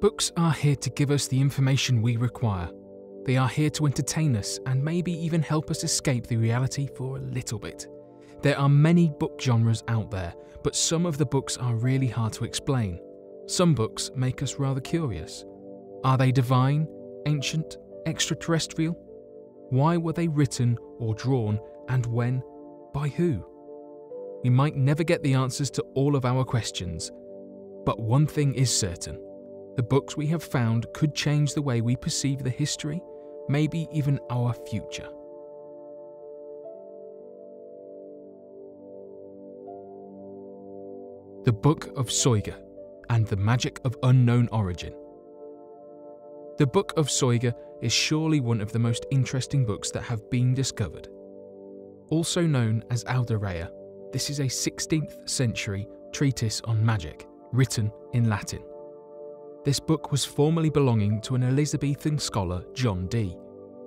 Books are here to give us the information we require. They are here to entertain us and maybe even help us escape the reality for a little bit. There are many book genres out there, but some of the books are really hard to explain. Some books make us rather curious. Are they divine, ancient, extraterrestrial? Why were they written or drawn, and when? By who? We might never get the answers to all of our questions, but one thing is certain. The books we have found could change the way we perceive the history, maybe even our future. The Book of Saiga and the Magic of Unknown Origin. The Book of Saiga is surely one of the most interesting books that have been discovered. Also known as Alderea, this is a 16th century treatise on magic, written in Latin. This book was formerly belonging to an Elizabethan scholar, John Dee.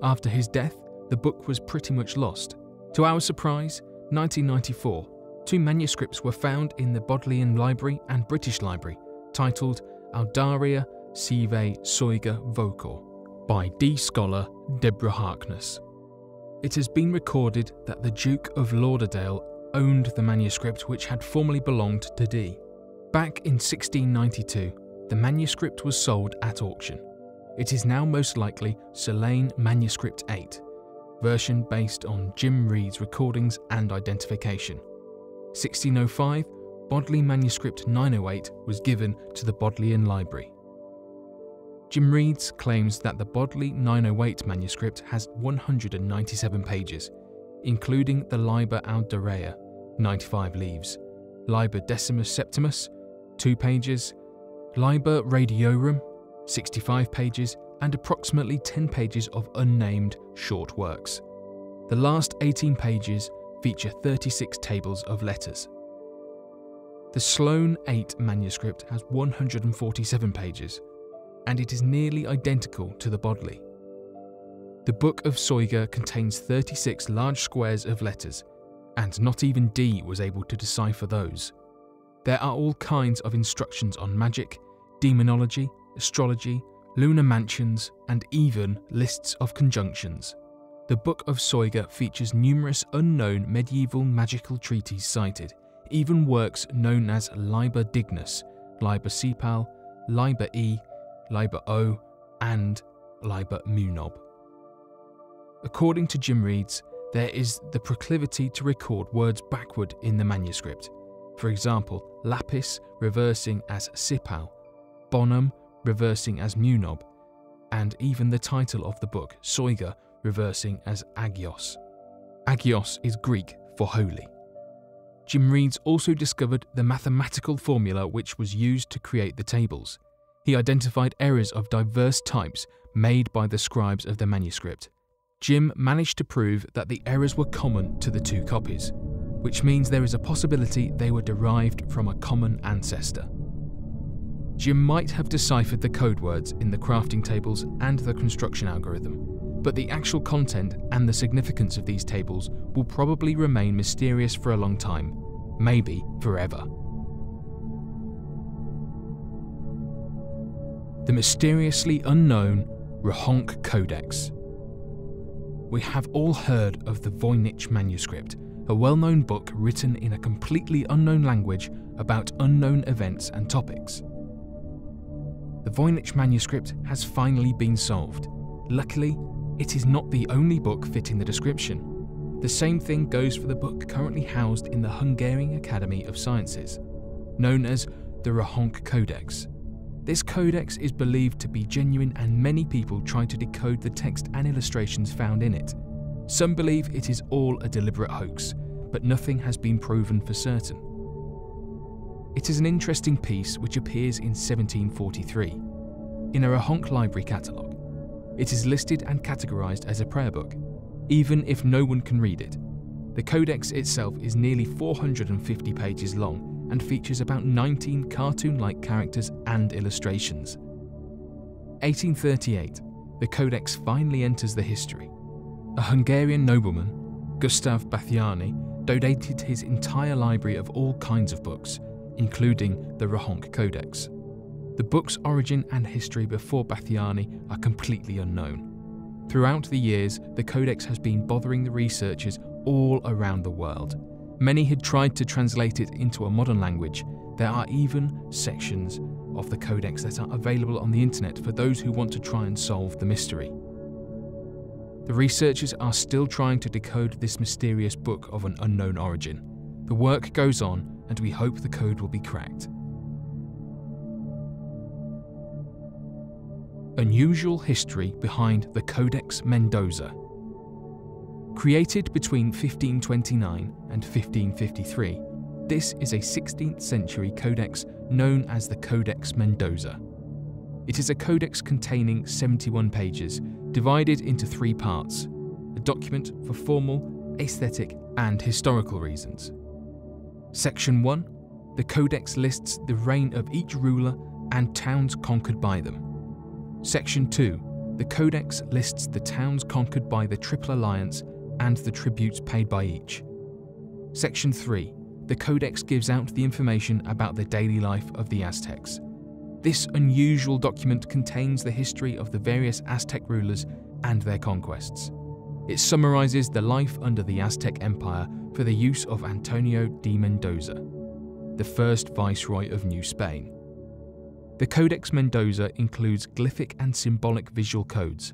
After his death, the book was pretty much lost. To our surprise, 1994, two manuscripts were found in the Bodleian Library and British Library, titled Alderea Sive Saiga Vocor, by Dee scholar Deborah Harkness. It has been recorded that the Duke of Lauderdale owned the manuscript which had formerly belonged to Dee. Back in 1692, the manuscript was sold at auction. It is now most likely Solane Manuscript 8, version based on Jim Reed's recordings and identification. 1605, Bodleian Manuscript 908 was given to the Bodleian Library. Jim Reed's claims that the Bodleian 908 manuscript has 197 pages, including the Liber Alderea, 95 leaves, Liber Decimus Septimus, 2 pages, Liber Radiorum, 65 pages, and approximately 10 pages of unnamed short works. The last 18 pages feature 36 tables of letters. The Sloane 8 manuscript has 147 pages, and it is nearly identical to the Bodley. The Book of Saiga contains 36 large squares of letters, and not even Dee was able to decipher those. There are all kinds of instructions on magic, demonology, astrology, lunar mansions, and even lists of conjunctions. The Book of Saiga features numerous unknown medieval magical treatises cited, even works known as Liber Dignus, Liber Sepal, Liber E, Liber O, and Liber Munob. According to Jim Reed's, there is the proclivity to record words backward in the manuscript. For example, lapis reversing as Sipal, bonum reversing as Munob, and even the title of the book, Saiga, reversing as Agios. Agios is Greek for holy. Jim Reed's also discovered the mathematical formula which was used to create the tables. He identified errors of diverse types made by the scribes of the manuscript. Jim managed to prove that the errors were common to the two copies, which means there is a possibility they were derived from a common ancestor. Jim might have deciphered the code words in the crafting tables and the construction algorithm, but the actual content and the significance of these tables will probably remain mysterious for a long time, maybe forever. The mysteriously unknown Rahan Codex. We have all heard of the Voynich manuscript, a well-known book written in a completely unknown language about unknown events and topics. The Voynich manuscript has finally been solved. Luckily, it is not the only book fitting the description. The same thing goes for the book currently housed in the Hungarian Academy of Sciences, known as the Rahan Codex. This codex is believed to be genuine, and many people try to decode the text and illustrations found in it. Some believe it is all a deliberate hoax, but nothing has been proven for certain. It is an interesting piece which appears in 1743 in a Rahan library catalogue. It is listed and categorized as a prayer book, even if no one can read it. The codex itself is nearly 450 pages long and features about 19 cartoon-like characters and illustrations. 1838, the codex finally enters the history. A Hungarian nobleman, Gustav Batthyány, donated his entire library of all kinds of books, including the Rahan Codex. The book's origin and history before Bathiani are completely unknown. Throughout the years, the Codex has been bothering the researchers all around the world. Many had tried to translate it into a modern language. There are even sections of the Codex that are available on the internet for those who want to try and solve the mystery. The researchers are still trying to decode this mysterious book of an unknown origin. The work goes on, and we hope the code will be cracked. Unusual history behind the Codex Mendoza. Created between 1529 and 1553, this is a 16th century codex known as the Codex Mendoza. It is a codex containing 71 pages, divided into 3 parts, a document for formal, aesthetic, and historical reasons. Section 1. The codex lists the reign of each ruler and towns conquered by them. Section 2. The codex lists the towns conquered by the Triple Alliance and the tributes paid by each. Section 3. The codex gives out the information about the daily life of the Aztecs. This unusual document contains the history of the various Aztec rulers and their conquests. It summarizes the life under the Aztec Empire for the use of Antonio de Mendoza, the first viceroy of New Spain. The Codex Mendoza includes glyphic and symbolic visual codes.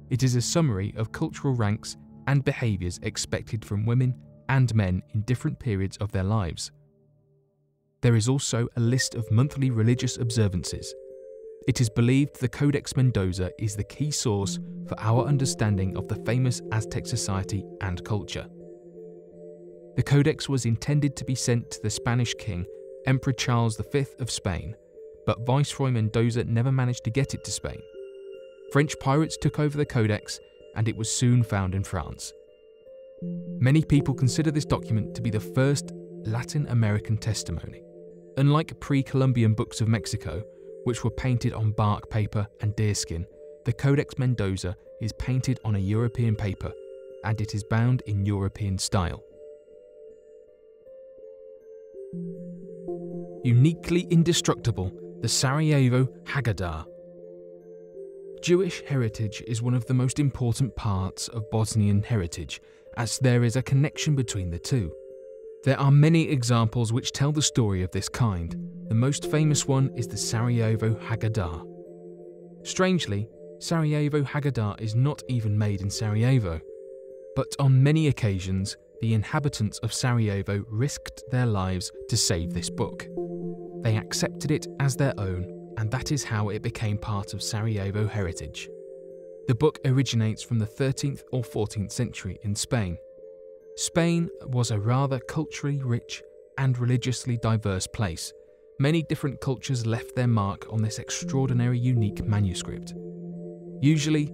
It is a summary of cultural ranks and behaviors expected from women and men in different periods of their lives. There is also a list of monthly religious observances. It is believed the Codex Mendoza is the key source for our understanding of the famous Aztec society and culture. The Codex was intended to be sent to the Spanish king, Emperor Charles V of Spain, but Viceroy Mendoza never managed to get it to Spain. French pirates took over the Codex, and it was soon found in France. Many people consider this document to be the first Latin American testimony. Unlike pre-Columbian books of Mexico, which were painted on bark paper and deerskin, the Codex Mendoza is painted on a European paper, and it is bound in European style. Uniquely indestructible, the Sarajevo Haggadah. Jewish heritage is one of the most important parts of Bosnian heritage, as there is a connection between the two. There are many examples which tell the story of this kind. The most famous one is the Sarajevo Haggadah. Strangely, Sarajevo Haggadah is not even made in Sarajevo, but on many occasions, the inhabitants of Sarajevo risked their lives to save this book. They accepted it as their own, and that is how it became part of Sarajevo heritage. The book originates from the 13th or 14th century in Spain. Spain was a rather culturally rich and religiously diverse place. Many different cultures left their mark on this extraordinary, unique manuscript. Usually,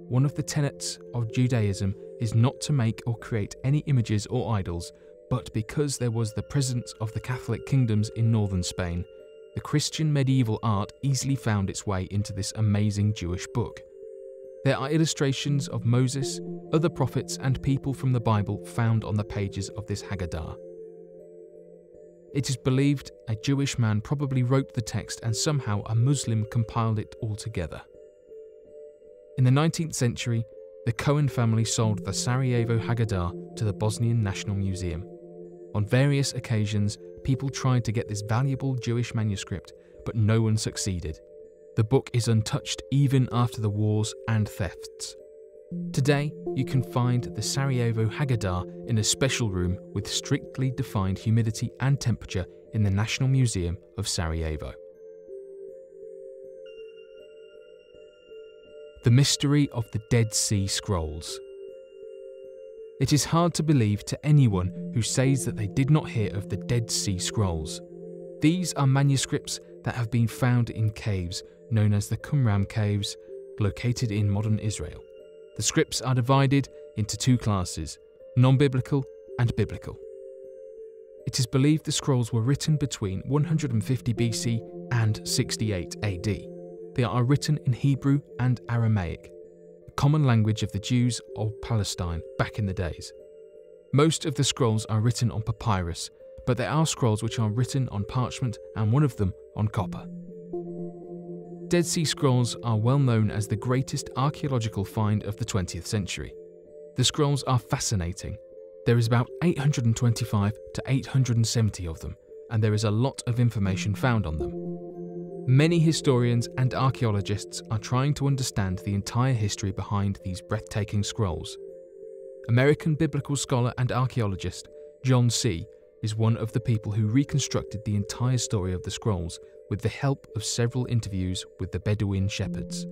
one of the tenets of Judaism is not to make or create any images or idols, but because there was the presence of the Catholic kingdoms in northern Spain, the Christian medieval art easily found its way into this amazing Jewish book. There are illustrations of Moses, other prophets, and people from the Bible found on the pages of this Haggadah. It is believed a Jewish man probably wrote the text and somehow a Muslim compiled it all together. In the 19th century, the Cohen family sold the Sarajevo Haggadah to the Bosnian National Museum. On various occasions, people tried to get this valuable Jewish manuscript, but no one succeeded. The book is untouched even after the wars and thefts. Today, you can find the Sarajevo Haggadah in a special room with strictly defined humidity and temperature in the National Museum of Sarajevo. The mystery of the Dead Sea Scrolls. It is hard to believe to anyone who says that they did not hear of the Dead Sea Scrolls. These are manuscripts that have been found in caves known as the Qumran Caves, located in modern Israel. The scripts are divided into 2 classes, non-biblical and biblical. It is believed the scrolls were written between 150 BC and 68 AD. They are written in Hebrew and Aramaic, a common language of the Jews of Palestine back in the days. Most of the scrolls are written on papyrus, but there are scrolls which are written on parchment and one of them on copper. Dead Sea Scrolls are well known as the greatest archaeological find of the 20th century. The scrolls are fascinating. There is about 825 to 870 of them, and there is a lot of information found on them. Many historians and archaeologists are trying to understand the entire history behind these breathtaking scrolls. American biblical scholar and archaeologist John C. is one of the people who reconstructed the entire story of the scrolls with the help of several interviews with the Bedouin shepherds.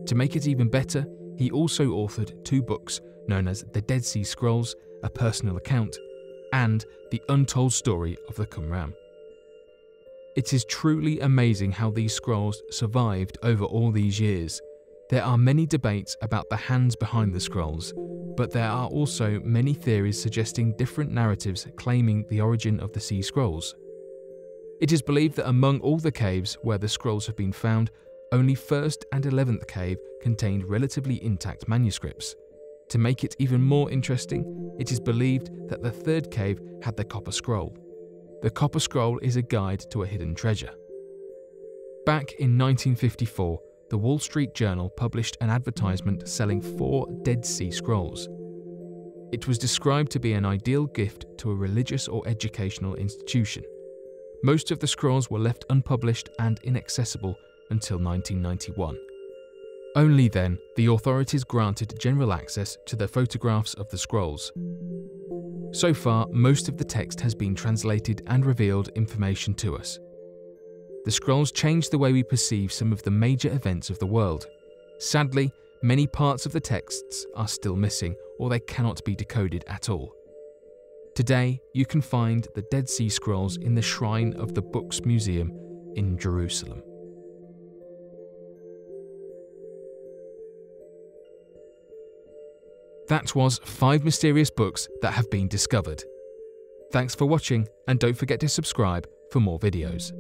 To make it even better, he also authored 2 books known as The Dead Sea Scrolls, a personal account, and The Untold Story of the Qumran. It is truly amazing how these scrolls survived over all these years. There are many debates about the hands behind the scrolls, but there are also many theories suggesting different narratives claiming the origin of the sea scrolls. It is believed that among all the caves where the scrolls have been found, only 1st and 11th cave contained relatively intact manuscripts. To make it even more interesting, it is believed that the 3rd cave had the Copper Scroll. The Copper Scroll is a guide to a hidden treasure. Back in 1954, the Wall Street Journal published an advertisement selling 4 Dead Sea Scrolls. It was described to be an ideal gift to a religious or educational institution. Most of the scrolls were left unpublished and inaccessible until 1991. Only then, the authorities granted general access to the photographs of the scrolls. So far, most of the text has been translated and revealed information to us. The scrolls changed the way we perceive some of the major events of the world. Sadly, many parts of the texts are still missing, or they cannot be decoded at all. Today, you can find the Dead Sea Scrolls in the Shrine of the Books Museum in Jerusalem. That was 5 mysterious books that have been discovered. Thanks for watching, and don't forget to subscribe for more videos.